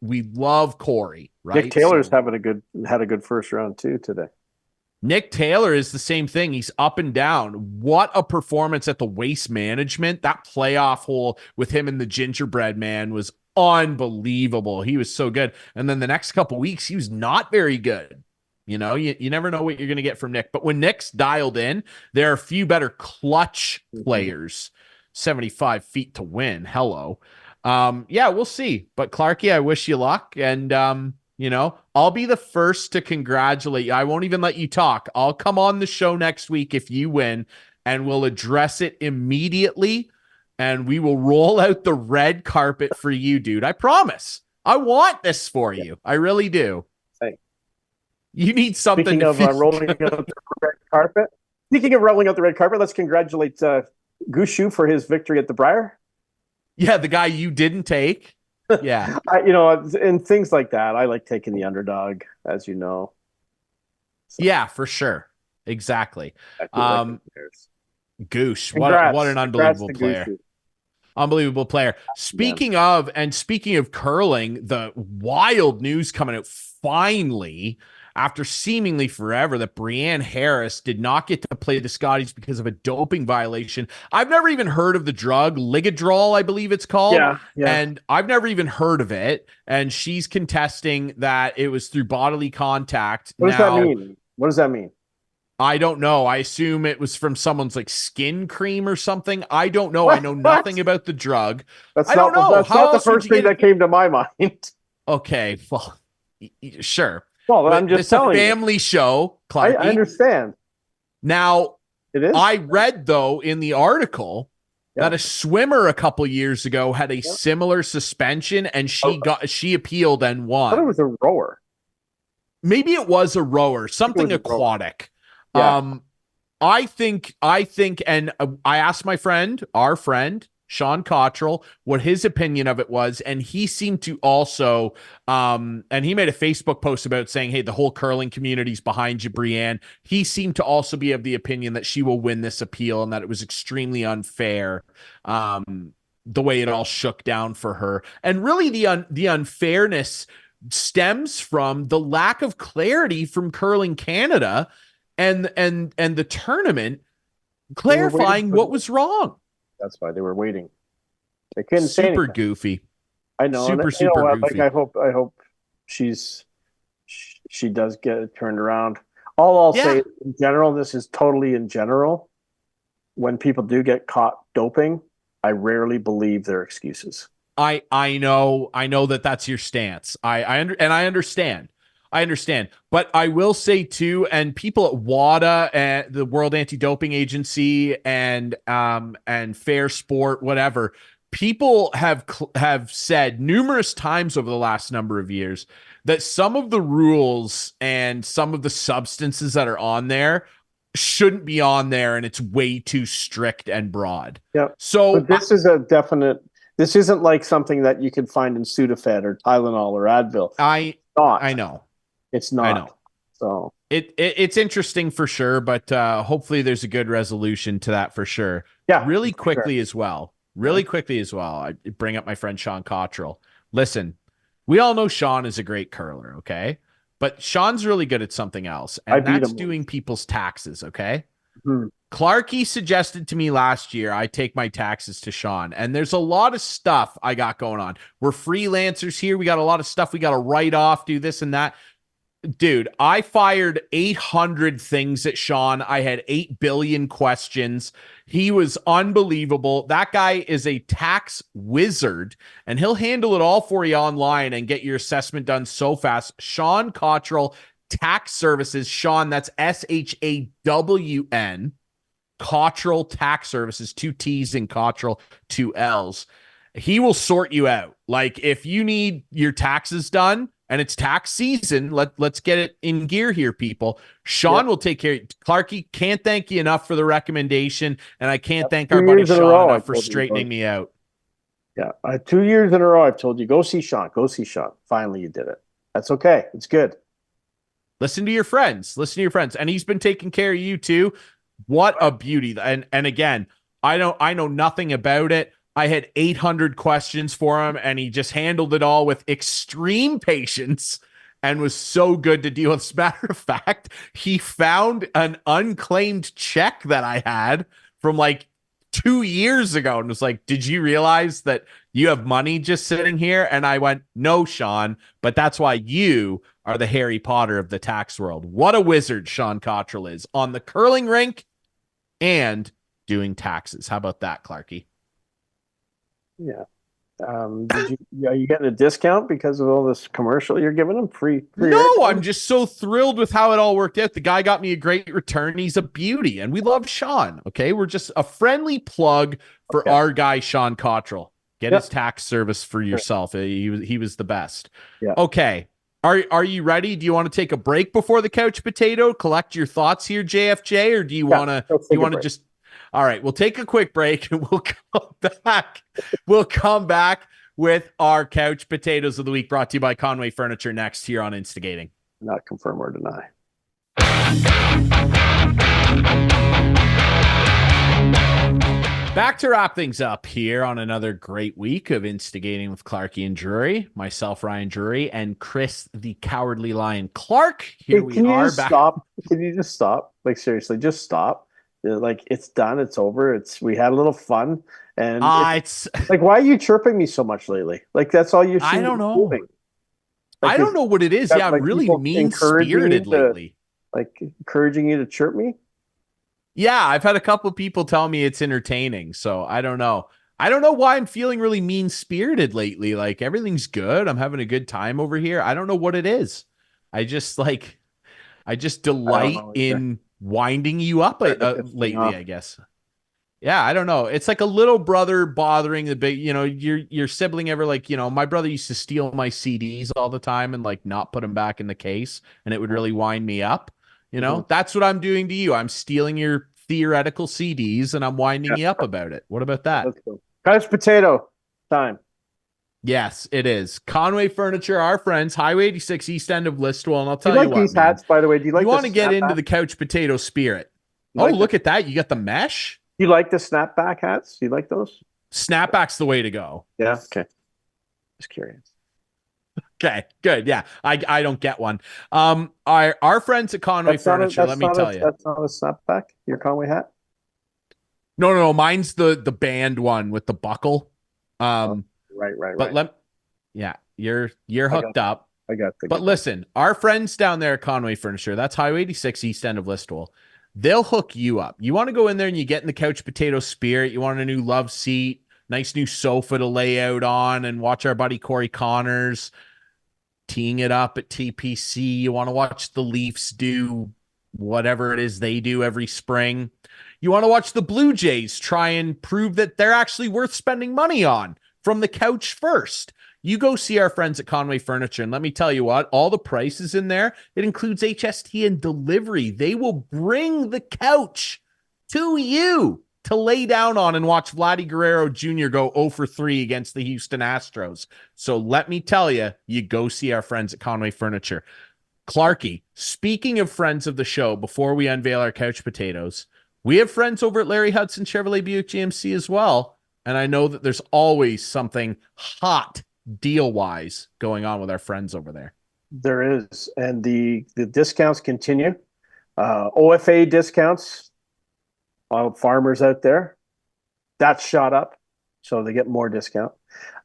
we love Corey, right? Nick Taylor's had a good first round too today. Nick Taylor is the same thing. He's up and down. What a performance at the Waste Management. That playoff hole with him and the Gingerbread Man was unbelievable. He was so good. And then the next couple weeks, he was not very good. You know, you never know what you're going to get from Nick. But when Nick's dialed in, there are a few better clutch players. 75 feet to win. Hello. Yeah, we'll see. But Clarkey, I wish you luck. And, you know, I'll be the first to congratulate you. I won't even let you talk. I'll come on the show next week if you win, and we'll address it immediately, and we will roll out the red carpet for you, dude. I promise. I want this for you. I really do. Hey. You need something. Speaking of rolling out the red carpet. Speaking of rolling out the red carpet, let's congratulate Gushu for his victory at the Briar. Yeah, the guy you didn't take. Yeah. And things like that. I like taking the underdog, as you know. So. Yeah, for sure. Exactly. Goose. What an unbelievable player. Gushu. Unbelievable player. Speaking of curling, the wild news coming out finally after seemingly forever that Brianne Harris did not get to play the Scotties because of a doping violation. I've never even heard of the drug, Ligadrol, I believe it's called. Yeah. And I've never even heard of it. And she's contesting that it was through bodily contact. What does that mean? I don't know. I assume it was from someone's like skin cream or something. I don't know. I know nothing about the drug. That's not the first thing that came to my mind. Okay. Well, sure. Well, I'm just telling you. It's a family show, Clarkey. I understand. Now, it is. I read, though, in the article that a swimmer a couple years ago had a similar suspension, and she appealed and won. I thought it was a rower. Maybe it was a rower, something aquatic. Yeah. I think, and I asked our friend, Sean Cottrell, what his opinion of it was, and he seemed to also, and he made a Facebook post about it saying, hey, the whole curling community's behind you, Brianne. He seemed to also be of the opinion that she will win this appeal and that it was extremely unfair, the way it all shook down for her. And really the unfairness stems from the lack of clarity from Curling Canada and the tournament clarifying what was wrong. That's why they were waiting. They couldn't say anything. Super goofy. I know. Super goofy. Like, I hope she does get it turned around. All I'll say in general, this is totally in general. When people do get caught doping, I rarely believe their excuses. I know that that's your stance. I understand. But I will say too, and people at WADA and the World Anti-Doping Agency and Fair Sport, whatever, people have said numerous times over the last number of years that some of the rules and some of the substances that are on there shouldn't be on there, and it's way too strict and broad. Yeah. So but this is a definite. This isn't like something that you can find in Sudafed or Tylenol or Advil. I know. It's not. I know. So it's interesting for sure, but hopefully there's a good resolution to that for sure. Yeah. Really quickly as well. I bring up my friend Sean Cottrell. Listen, we all know Sean is a great curler, okay? But Sean's really good at something else, and that's doing people's taxes, okay? Mm-hmm. Clarkey suggested to me last year I take my taxes to Sean, and there's a lot of stuff I got going on. We're freelancers here. We got a lot of stuff we got to write off, do this and that. Dude, I fired 800 things at Sean. I had 8 billion questions. He was unbelievable. That guy is a tax wizard, and he'll handle it all for you online and get your assessment done so fast. Sean Cottrell Tax Services. Sean, that's SHAWN. Cottrell Tax Services, 2 T's in Cottrell, 2 L's. He will sort you out. Like if you need your taxes done and it's tax season, let's get it in gear here, people. Sean will take care of you. Clarkey, can't thank you enough for the recommendation, and I can't thank our buddy Sean enough for straightening me out. Yeah, 2 years in a row I've told you, go see Sean. Finally you did it. That's okay. It's good. Listen to your friends. And he's been taking care of you too. What a beauty. And again, I know nothing about it. I had 800 questions for him, and he just handled it all with extreme patience and was so good to deal with. As a matter of fact, he found an unclaimed check that I had from like 2 years ago and was like, did you realize that you have money just sitting here? And I went, no, Sean, but that's why you are the Harry Potter of the tax world. What a wizard Sean Cottrell is on the curling rink and doing taxes. How about that, Clarkey? Yeah. Are you getting a discount because of all this commercial you're giving him? Free no, I'm just so thrilled with how it all worked out. The guy got me a great return. He's a beauty, and we love Sean. Okay, we're just a friendly plug for our guy Sean Cottrell. Get his tax service for yourself. He was the best. Yeah. Okay. Are you ready? Do you want to take a break before the couch potato? Collect your thoughts here, JFJ, or do you want to just? All right, we'll take a quick break and we'll come back. We'll come back with our couch potatoes of the week, brought to you by Conway Furniture, next here on Instigating. Not confirm or deny. Back to wrap things up here on another great week of Instigating with Clarkey and Drury. Myself, Ryan Drury, and Chris, the Cowardly Lion Clark. Here we are. Stop? Can you just stop? Like, seriously, just stop. Like, it's done. It's over. We had a little fun. And it's like, why are you chirping me so much lately? Like, that's all you're I don't know. Like, I don't know what it is. Yeah, I'm really mean-spirited lately. Like, encouraging you to chirp me? Yeah, I've had a couple people tell me it's entertaining, so I don't know. I don't know why I'm feeling really mean-spirited lately. Like, everything's good. I'm having a good time over here. I don't know what it is. I just delight in winding you up lately, I guess. Yeah, I don't know. It's like a little brother bothering the big, your sibling ever, like, my brother used to steal my CDs all the time and like not put them back in the case, and it would really wind me up. That's what I'm doing to you. I'm stealing your theoretical CDs and I'm winding you up about it. What about that? Couch potato time. Yes, it is. Conway Furniture, our friends, Highway 86, east end of Listowel. And I'll tell you what, these hats, by the way, do you like? You want to get into the couch potato spirit? Look at that! You got the mesh. You like the snapback hats? Do you like those? Snapback's the way to go. Yeah. Okay. Just curious. Okay, good. Yeah, I don't get one. Our friends at Conway Furniture, let me tell you. That's not a snapback, your Conway hat? No. Mine's the band one with the buckle. Right. But you're hooked up. I got the. But listen, our friends down there at Conway Furniture, that's Highway 86, east end of Listowel. They'll hook you up. You want to go in there and you get in the couch potato spirit. You want a new love seat, nice new sofa to lay out on, and watch our buddy Corey Connors teeing it up at TPC. You want to watch the Leafs do whatever it is they do every spring. You want to watch the Blue Jays try and prove that they're actually worth spending money on from the couch first. You go see our friends at Conway Furniture, and let me tell you what, all the prices in there, it includes HST and delivery. They will bring the couch to you to lay down on and watch Vladdy Guerrero Jr. go 0 for 3 against the Houston Astros. So let me tell you, you go see our friends at Conway Furniture. Clarkey, speaking of friends of the show, before we unveil our couch potatoes, we have friends over at Larry Hudson Chevrolet Buick GMC as well. And I know that there's always something hot deal-wise going on with our friends over there. There is. And the discounts continue. OFA discounts. All farmers out there, that's shot up, so they get more discount.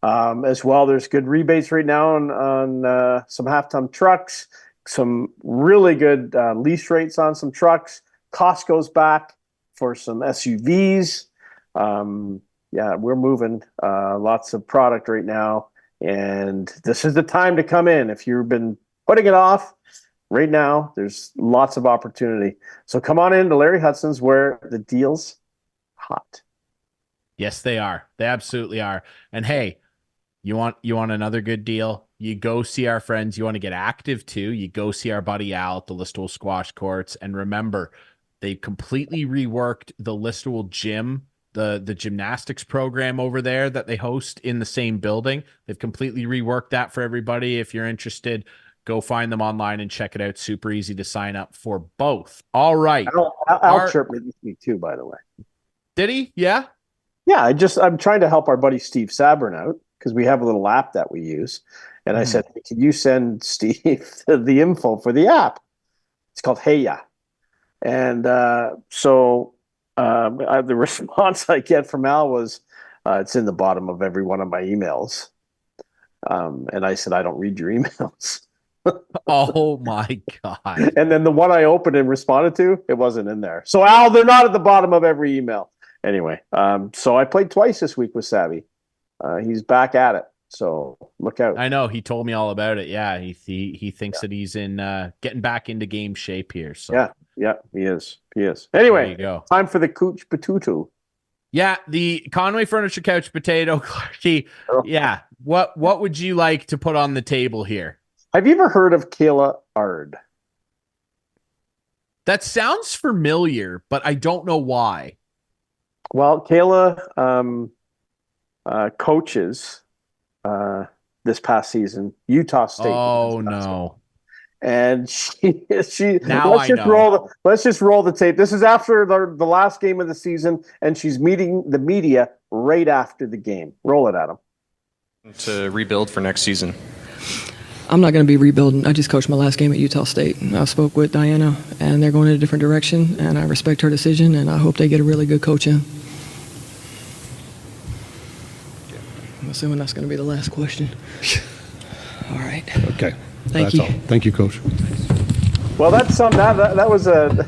As well, there's good rebates right now on some half-ton trucks, some really good lease rates on some trucks. Costco's back for some SUVs. We're moving lots of product right now, and this is the time to come in. If you've been putting it off, right now, there's lots of opportunity. So come on in to Larry Hudson's, where the deal's hot. Yes, they are. They absolutely are. And hey, you want another good deal? You go see our friends. You want to get active too? You go see our buddy Al at the Listowel Squash Courts. And remember, they completely reworked the Listowel gym, the gymnastics program over there that they host in the same building. They've completely reworked that for everybody. If you're interested, go find them online and check it out. Super easy to sign up for both. All right. Al chirped me this week too, by the way. Did he? Yeah. Yeah, I'm trying to help our buddy Steve Sabrin out because we have a little app that we use. And I said, can you send Steve the info for the app? It's called Heya. And so the response I get from Al was, it's in the bottom of every one of my emails. And I said, I don't read your emails. Oh my God. And then the one I opened and responded to, it wasn't in there. So Al, they're not at the bottom of every email. Anyway, so I played twice this week with Savvy. He's back at it. So look out. I know he told me all about it. Yeah. He thinks that he's in getting back into game shape here. So yeah, he is. Anyway, there you go. Time for the Couch Potato. Yeah, the Conway Furniture Couch Potato, Clarkey. Yeah. What would you like to put on the table here? Have you ever heard of Kayla Ard? That sounds familiar, but I don't know why. Well, Kayla coaches this past season Utah State. Oh no! And she now let's just roll the tape. This is after the last game of the season, and she's meeting the media right after the game. Roll it, Adam. To rebuild for next season. I'm not going to be rebuilding. I just coached my last game at Utah State. I spoke with Diana, and they're going in a different direction, and I respect her decision, and I hope they get a really good coach in. I'm assuming that's going to be the last question. All right. Okay. Thank you. All. Thank you, Coach. Well, that's some that was a.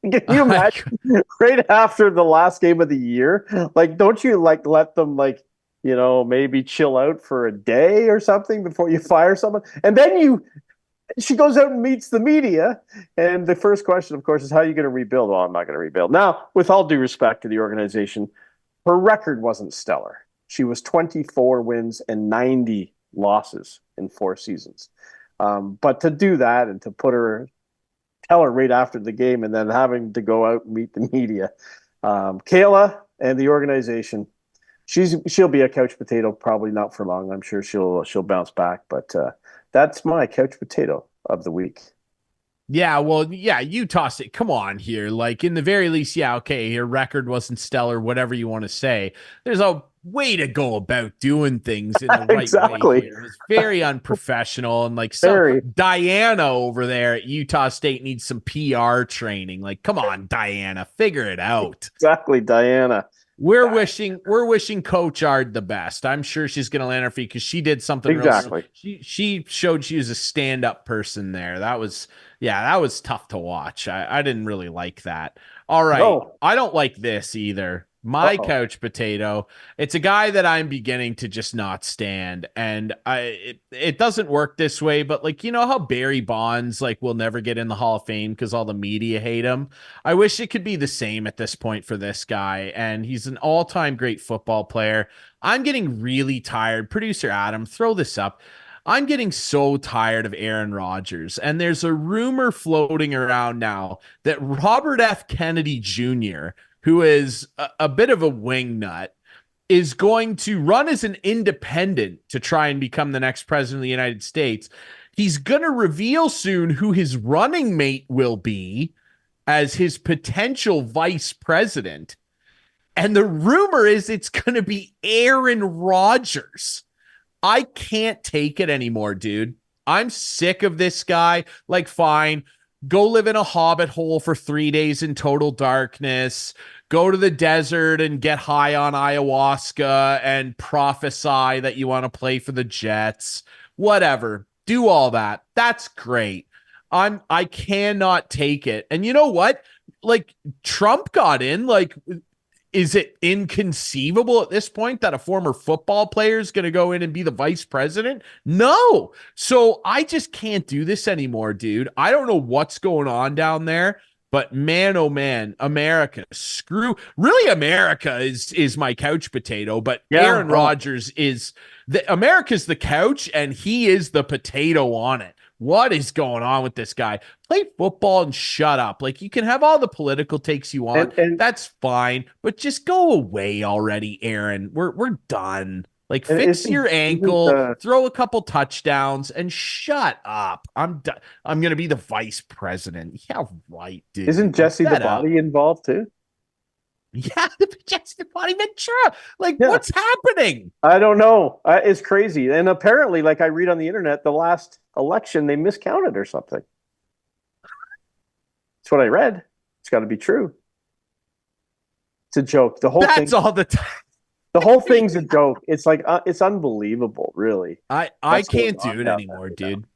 Can you imagine right after the last game of the year? Like, don't you let them maybe chill out for a day or something before you fire someone? And then she goes out and meets the media. And the first question, of course, is how are you going to rebuild? Well, I'm not going to rebuild. Now, with all due respect to the organization, her record wasn't stellar. She was 24 wins and 90 losses in 4 seasons. But to do that and to tell her right after the game and then having to go out and meet the media, Kayla and the organization, she'll be a couch potato, probably not for long. I'm sure she'll bounce back, but that's my couch potato of the week. Yeah, well, yeah, Utah State. Come on here. Like, in the very least, yeah, okay, your record wasn't stellar, whatever you want to say. There's a way to go about doing things in the right way here. It's very unprofessional, and Diana over there at Utah State needs some PR training. Like, come on, Diana, figure it out. Exactly, Diana. We're wishing Coach Ard the best. I'm sure she's going to land her feet because she did something exactly. She showed she was a stand-up person there. That was tough to watch. I didn't really like that. All right. No. I don't like this either. My couch potato. It's a guy that I'm beginning to just not stand. And it doesn't work this way, but how Barry Bonds will never get in the Hall of Fame because all the media hate him. I wish it could be the same at this point for this guy. And he's an all-time great football player. I'm getting really tired. Producer Adam, throw this up. I'm getting so tired of Aaron Rodgers. And there's a rumor floating around now that Robert F. Kennedy Jr., who is a bit of a wingnut, is going to run as an independent to try and become the next president of the United States. He's going to reveal soon who his running mate will be as his potential vice president. And the rumor is it's going to be Aaron Rodgers. I can't take it anymore, dude. I'm sick of this guy. Fine. Go live in a hobbit hole for 3 days in total darkness. Go to the desert and get high on ayahuasca and prophesy that you want to play for the Jets. Whatever. Do all that. That's great. I cannot take it. And you know what? Trump got in. Is it inconceivable at this point that a former football player is going to go in and be the vice president? No. So I just can't do this anymore, dude. I don't know what's going on down there, But man, oh man, America, America is my couch potato, but Aaron Rodgers is America's the couch and he is the potato on it. What is going on with this guy? Play football and shut up. Like, you can have all the political takes you want. And that's fine, but just go away already, Aaron. We're done. Like, fix your ankle, throw a couple touchdowns, and shut up. I'm done. I'm going to be the vice president. Yeah, right, dude. Isn't Jesse the Body involved too? Yeah, Jesse the Body Ventura. Like, what's happening? I don't know. It's crazy. And apparently, like I read on the internet, the last election, they miscounted or something. That's what I read. It's got to be true. It's a joke. That's all the time. The whole thing's a joke. It's like it's unbelievable, really. I can't do it anymore, dude.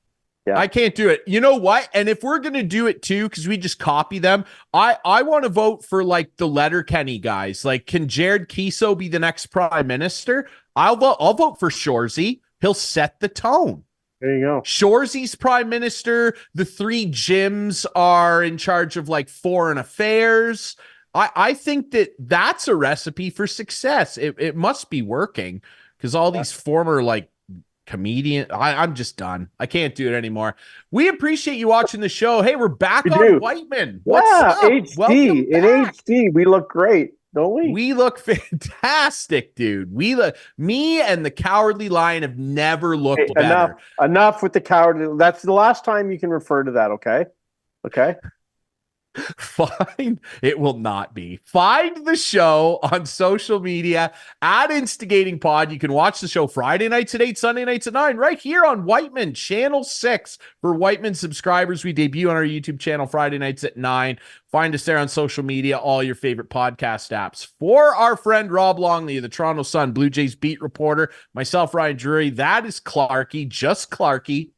Yeah. I can't do it. You know what? And if we're gonna do it too, because we just copy them, I want to vote for like the Letterkenny guys. Like, can Jared Keeso be the next prime minister? I'll vote for Shorzy. He'll set the tone. There you go. Shorzy's prime minister. The three Jims are in charge of like foreign affairs. I think that's a recipe for success. It must be working because all these former like comedian. I'm just done. I can't do it anymore. We appreciate you watching the show. Hey, we're back on Whiteman. What's up? HD. In HD, we look great, don't we? We look fantastic, dude. Me and the Cowardly Lion have never looked better. Enough with the cowardly. That's the last time you can refer to that. Okay. Fine. It will not be. Find the show on social media at Instigating Pod. You can watch the show Friday nights at 8, Sunday nights at 9, right here on Whiteman Channel 6. For Whiteman subscribers, we debut on our YouTube channel Friday nights at 9. Find us there on social media, all your favorite podcast apps. For our friend Rob Longley, the Toronto Sun Blue Jays beat reporter, myself, Ryan Drury, that is Clarkey, just Clarkey,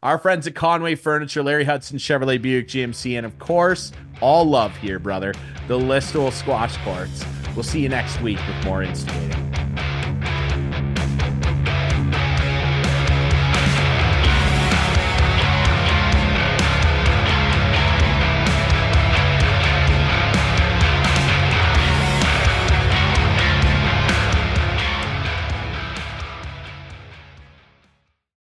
our friends at Conway Furniture, Larry Hudson, Chevrolet, Buick, GMC, and of course, all love here, brother, the Listowel Squash Courts. We'll see you next week with more Instigating.